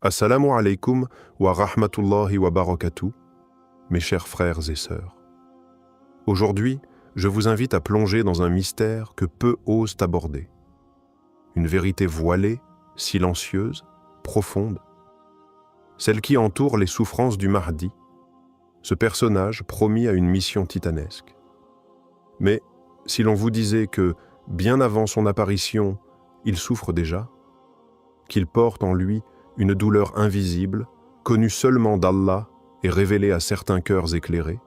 Assalamu alaikum wa rahmatullahi wa barakatuh, mes chers frères et sœurs. Aujourd'hui, je vous invite à plonger dans un mystère que peu osent aborder. Une vérité voilée, silencieuse, profonde. Celle qui entoure les souffrances du Mahdi, ce personnage promis à une mission titanesque. Mais si l'on vous disait que, bien avant son apparition, il souffre déjà, qu'il porte en lui une douleur invisible, connue seulement d'Allah et révélée à certains cœurs éclairés.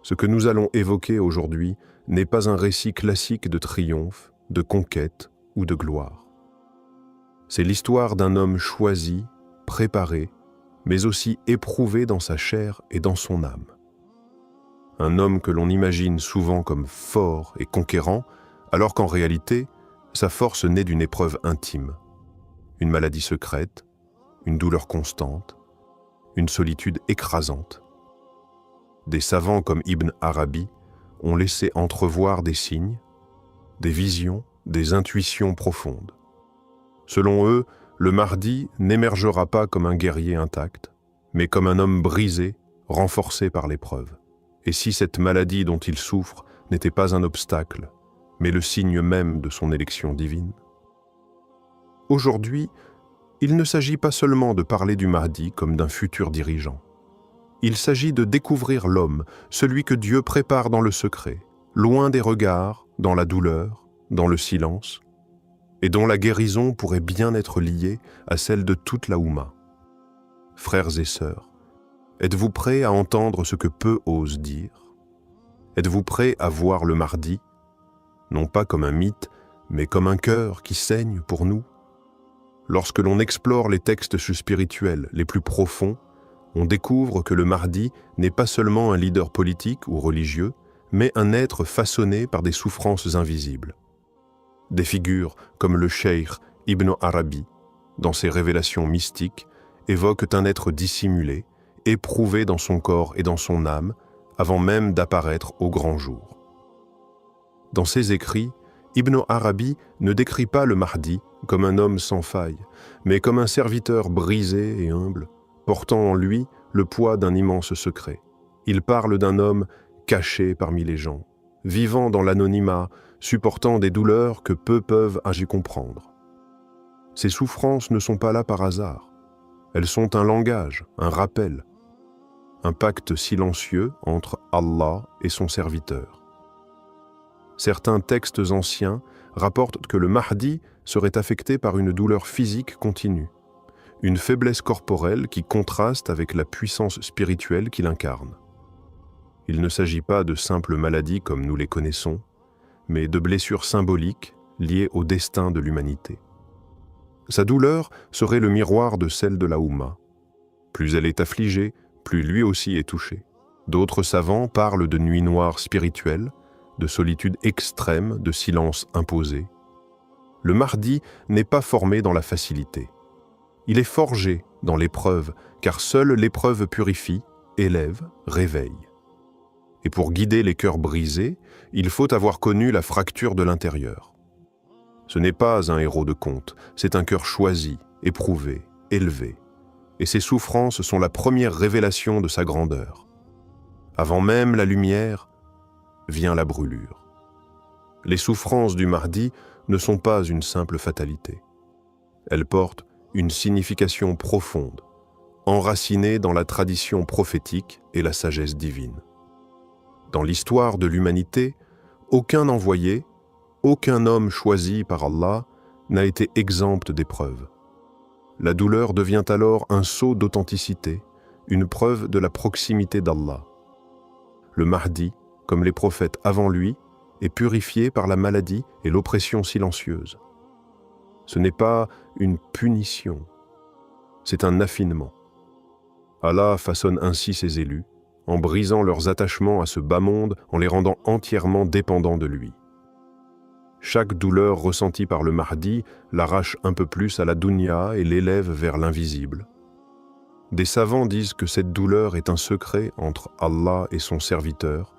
Ce que nous allons évoquer aujourd'hui n'est pas un récit classique de triomphe, de conquête ou de gloire. C'est l'histoire d'un homme choisi, préparé, mais aussi éprouvé dans sa chair et dans son âme. Un homme que l'on imagine souvent comme fort et conquérant, alors qu'en réalité, sa force naît d'une épreuve intime. Une maladie secrète, une douleur constante, une solitude écrasante. Des savants comme Ibn Arabi ont laissé entrevoir des signes, des visions, des intuitions profondes. Selon eux, le Mahdi n'émergera pas comme un guerrier intact, mais comme un homme brisé, renforcé par l'épreuve. Et si cette maladie dont il souffre n'était pas un obstacle, mais le signe même de son élection divine? Aujourd'hui, il ne s'agit pas seulement de parler du Mahdi comme d'un futur dirigeant. Il s'agit de découvrir l'homme, celui que Dieu prépare dans le secret, loin des regards, dans la douleur, dans le silence, et dont la guérison pourrait bien être liée à celle de toute la Oumma. Frères et sœurs, êtes-vous prêts à entendre ce que peu osent dire? Êtes-vous prêts à voir le Mahdi, non pas comme un mythe, mais comme un cœur qui saigne pour nous? Lorsque l'on explore les textes spirituels les plus profonds, on découvre que le Mahdi n'est pas seulement un leader politique ou religieux, mais un être façonné par des souffrances invisibles. Des figures comme le cheikh Ibn Arabi, dans ses révélations mystiques, évoquent un être dissimulé, éprouvé dans son corps et dans son âme, avant même d'apparaître au grand jour. Dans ses écrits, Ibn Arabi ne décrit pas le Mahdi comme un homme sans faille, mais comme un serviteur brisé et humble, portant en lui le poids d'un immense secret. Il parle d'un homme caché parmi les gens, vivant dans l'anonymat, supportant des douleurs que peu peuvent y comprendre. Ces souffrances ne sont pas là par hasard. Elles sont un langage, un rappel, un pacte silencieux entre Allah et son serviteur. Certains textes anciens rapportent que le Mahdi serait affecté par une douleur physique continue, une faiblesse corporelle qui contraste avec la puissance spirituelle qu'il incarne. Il ne s'agit pas de simples maladies comme nous les connaissons, mais de blessures symboliques liées au destin de l'humanité. Sa douleur serait le miroir de celle de la Oumma. Plus elle est affligée, plus lui aussi est touché. D'autres savants parlent de nuit noire spirituelle, de solitude extrême, de silence imposé. Le Mahdi n'est pas formé dans la facilité. Il est forgé dans l'épreuve, car seule l'épreuve purifie, élève, réveille. Et pour guider les cœurs brisés, il faut avoir connu la fracture de l'intérieur. Ce n'est pas un héros de conte, c'est un cœur choisi, éprouvé, élevé. Et ses souffrances sont la première révélation de sa grandeur. Avant même la lumière, vient la brûlure. Les souffrances du Mahdi ne sont pas une simple fatalité. Elles portent une signification profonde, enracinée dans la tradition prophétique et la sagesse divine. Dans l'histoire de l'humanité, aucun envoyé, aucun homme choisi par Allah n'a été exempt d'épreuves. La douleur devient alors un sceau d'authenticité, une preuve de la proximité d'Allah. Le Mahdi, comme les prophètes avant lui, est purifié par la maladie et l'oppression silencieuse. Ce n'est pas une punition, c'est un affinement. Allah façonne ainsi ses élus, en brisant leurs attachements à ce bas monde, en les rendant entièrement dépendants de lui. Chaque douleur ressentie par le Mahdi l'arrache un peu plus à la dunya et l'élève vers l'invisible. Des savants disent que cette douleur est un secret entre Allah et son serviteur,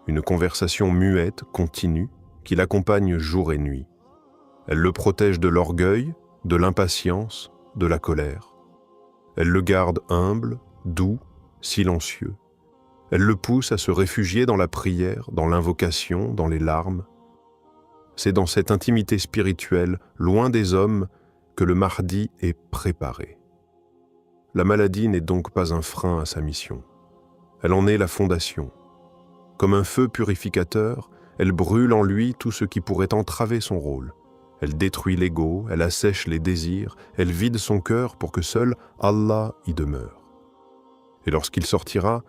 une conversation muette, continue, qui l'accompagne jour et nuit. Elle le protège de l'orgueil, de l'impatience, de la colère. Elle le garde humble, doux, silencieux. Elle le pousse à se réfugier dans la prière, dans l'invocation, dans les larmes. C'est dans cette intimité spirituelle, loin des hommes, que le Mahdi est préparé. La maladie n'est donc pas un frein à sa mission. Elle en est la fondation. Comme un feu purificateur, elle brûle en lui tout ce qui pourrait entraver son rôle. Elle détruit l'ego, elle assèche les désirs, elle vide son cœur pour que seul Allah y demeure. Et lorsqu'il sortira,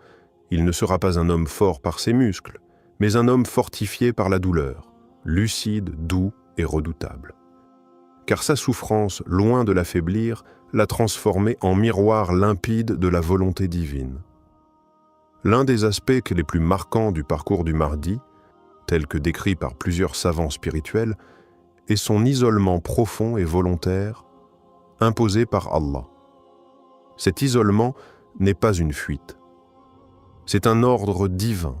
il ne sera pas un homme fort par ses muscles, mais un homme fortifié par la douleur, lucide, doux et redoutable. Car sa souffrance, loin de l'affaiblir, l'a transformé en miroir limpide de la volonté divine. L'un des aspects les plus marquants du parcours du Mahdi, tel que décrit par plusieurs savants spirituels, est son isolement profond et volontaire, imposé par Allah. Cet isolement n'est pas une fuite. C'est un ordre divin,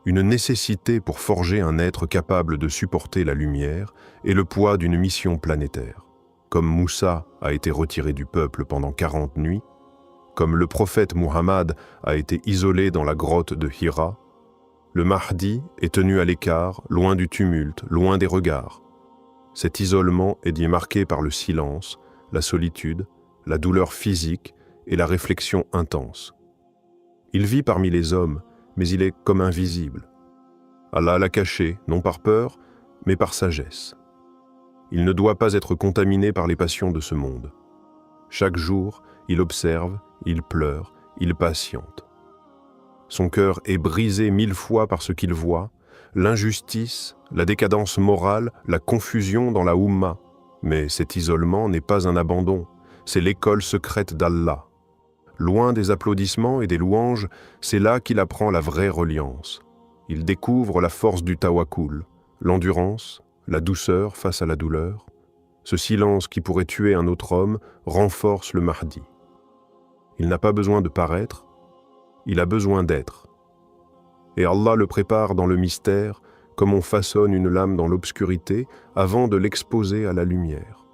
une nécessité pour forger un être capable de supporter la lumière et le poids d'une mission planétaire. Comme Moussa a été retiré du peuple pendant 40 nuits, comme le prophète Muhammad a été isolé dans la grotte de Hira, le Mahdi est tenu à l'écart, loin du tumulte, loin des regards. Cet isolement est dit marqué par le silence, la solitude, la douleur physique et la réflexion intense. Il vit parmi les hommes, mais il est comme invisible. Allah l'a caché, non par peur, mais par sagesse. Il ne doit pas être contaminé par les passions de ce monde. Chaque jour, il observe, il pleure, il patiente. Son cœur est brisé 1000 fois par ce qu'il voit, l'injustice, la décadence morale, la confusion dans la Oumma. Mais cet isolement n'est pas un abandon, c'est l'école secrète d'Allah. Loin des applaudissements et des louanges, c'est là qu'il apprend la vraie reliance. Il découvre la force du tawakkul, l'endurance, la douceur face à la douleur. Ce silence qui pourrait tuer un autre homme renforce le Mahdi. Il n'a pas besoin de paraître, il a besoin d'être. Et Allah le prépare dans le mystère, comme on façonne une lame dans l'obscurité avant de l'exposer à la lumière.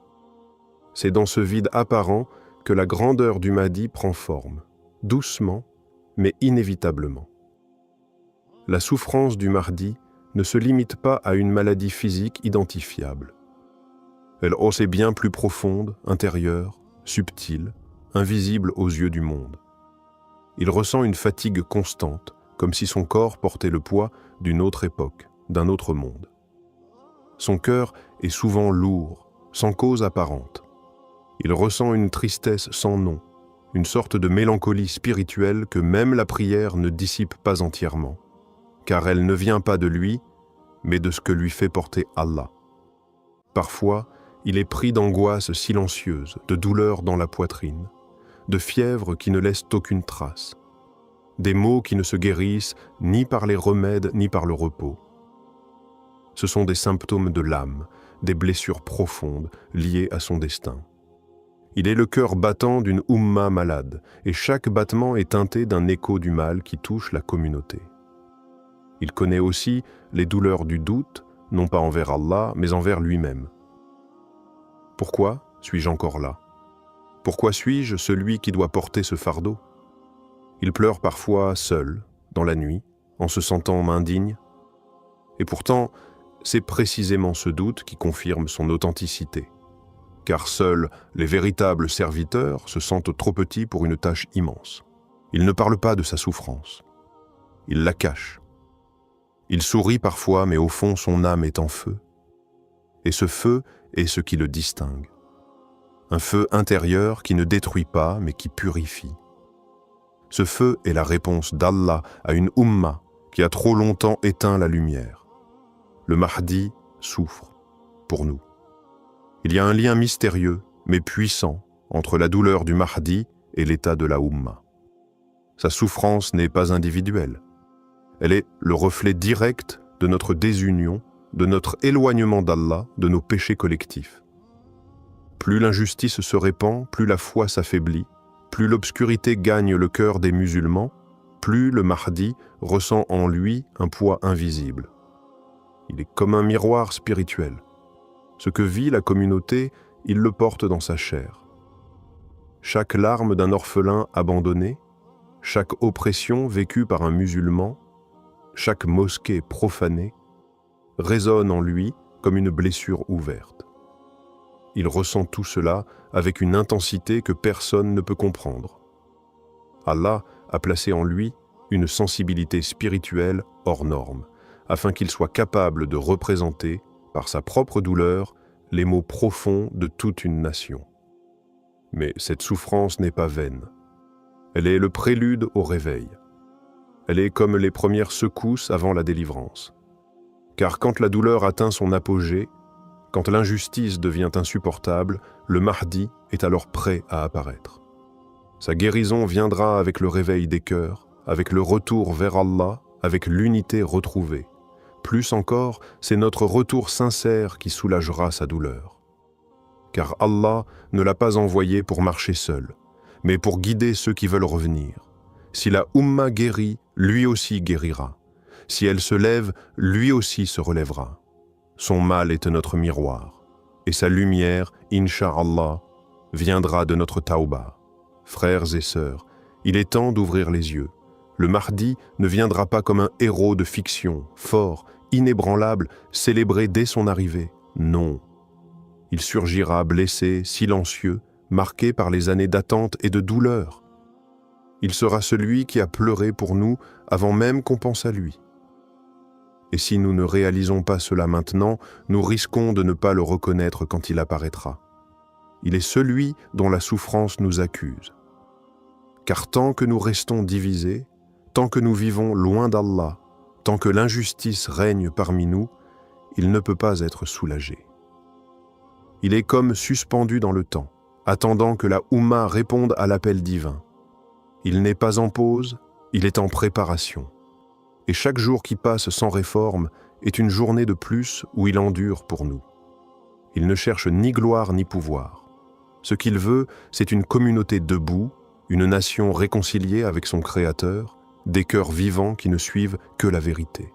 C'est dans ce vide apparent que la grandeur du Mahdi prend forme, doucement, mais inévitablement. La souffrance du Mahdi ne se limite pas à une maladie physique identifiable. Elle est bien plus profonde, intérieure, subtile, invisible aux yeux du monde. Il ressent une fatigue constante, comme si son corps portait le poids d'une autre époque, d'un autre monde. Son cœur est souvent lourd, sans cause apparente. Il ressent une tristesse sans nom, une sorte de mélancolie spirituelle que même la prière ne dissipe pas entièrement, car elle ne vient pas de lui, mais de ce que lui fait porter Allah. Parfois, il est pris d'angoisse silencieuse, de douleur dans la poitrine, de fièvre qui ne laisse aucune trace, des maux qui ne se guérissent ni par les remèdes ni par le repos. Ce sont des symptômes de l'âme, des blessures profondes liées à son destin. Il est le cœur battant d'une Oumma malade, et chaque battement est teinté d'un écho du mal qui touche la communauté. Il connaît aussi les douleurs du doute, non pas envers Allah, mais envers lui-même. Pourquoi suis-je encore là? Pourquoi suis-je celui qui doit porter ce fardeau? Il pleure parfois seul, dans la nuit, en se sentant indigne. Et pourtant, c'est précisément ce doute qui confirme son authenticité. Car seuls les véritables serviteurs se sentent trop petits pour une tâche immense. Il ne parle pas de sa souffrance. Il la cache. Il sourit parfois, mais au fond, son âme est en feu. Et ce feu est ce qui le distingue. Un feu intérieur qui ne détruit pas, mais qui purifie. Ce feu est la réponse d'Allah à une Oumma qui a trop longtemps éteint la lumière. Le Mahdi souffre, pour nous. Il y a un lien mystérieux, mais puissant, entre la douleur du Mahdi et l'état de la Oumma. Sa souffrance n'est pas individuelle. Elle est le reflet direct de notre désunion, de notre éloignement d'Allah, de nos péchés collectifs. Plus l'injustice se répand, plus la foi s'affaiblit, plus l'obscurité gagne le cœur des musulmans, plus le Mahdi ressent en lui un poids invisible. Il est comme un miroir spirituel. Ce que vit la communauté, il le porte dans sa chair. chaque larme d'un orphelin abandonné, chaque oppression vécue par un musulman, chaque mosquée profanée, résonne en lui comme une blessure ouverte. Il ressent tout cela avec une intensité que personne ne peut comprendre. Allah a placé en lui une sensibilité spirituelle hors norme, afin qu'il soit capable de représenter, par sa propre douleur, les maux profonds de toute une nation. Mais cette souffrance n'est pas vaine. Elle est le prélude au réveil. Elle est comme les premières secousses avant la délivrance. Car quand la douleur atteint son apogée, quand l'injustice devient insupportable, le Mahdi est alors prêt à apparaître. Sa guérison viendra avec le réveil des cœurs, avec le retour vers Allah, avec l'unité retrouvée. Plus encore, c'est notre retour sincère qui soulagera sa douleur. Car Allah ne l'a pas envoyé pour marcher seul, mais pour guider ceux qui veulent revenir. Si la Ummah guérit, lui aussi guérira. Si elle se lève, lui aussi se relèvera. Son mal est notre miroir, et sa lumière, Inch'Allah, viendra de notre Tauba. Frères et sœurs, il est temps d'ouvrir les yeux. Le Mahdi ne viendra pas comme un héros de fiction, fort, inébranlable, célébré dès son arrivée. Non. Il surgira blessé, silencieux, marqué par les années d'attente et de douleur. Il sera celui qui a pleuré pour nous avant même qu'on pense à lui. Et si nous ne réalisons pas cela maintenant, nous risquons de ne pas le reconnaître quand il apparaîtra. Il est celui dont la souffrance nous accuse. Car tant que nous restons divisés, tant que nous vivons loin d'Allah, tant que l'injustice règne parmi nous, il ne peut pas être soulagé. Il est comme suspendu dans le temps, attendant que la Oumma réponde à l'appel divin. Il n'est pas en pause, il est en préparation. Et chaque jour qui passe sans réforme est une journée de plus où il endure pour nous. Il ne cherche ni gloire ni pouvoir. Ce qu'il veut, c'est une communauté debout, une nation réconciliée avec son Créateur, des cœurs vivants qui ne suivent que la vérité.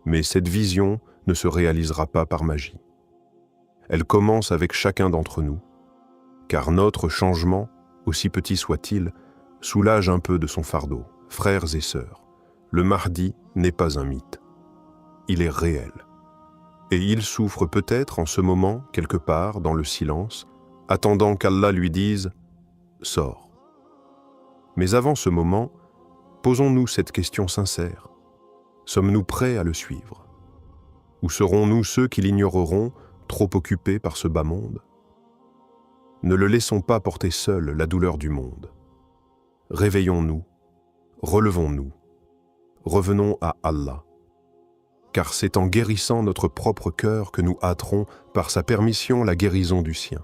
Mais cette vision ne se réalisera pas par magie. Elle commence avec chacun d'entre nous, car notre changement, aussi petit soit-il, soulage un peu de son fardeau. Frères et sœurs, le Mahdi n'est pas un mythe. Il est réel. Et il souffre peut-être en ce moment, quelque part, dans le silence, attendant qu'Allah lui dise « Sors ». Mais avant ce moment, posons-nous cette question sincère. Sommes-nous prêts à le suivre? Ou serons-nous ceux qui l'ignoreront, trop occupés par ce bas monde? Ne le laissons pas porter seul la douleur du monde. Réveillons-nous, relevons-nous, revenons à Allah. Car c'est en guérissant notre propre cœur que nous hâterons par sa permission la guérison du sien.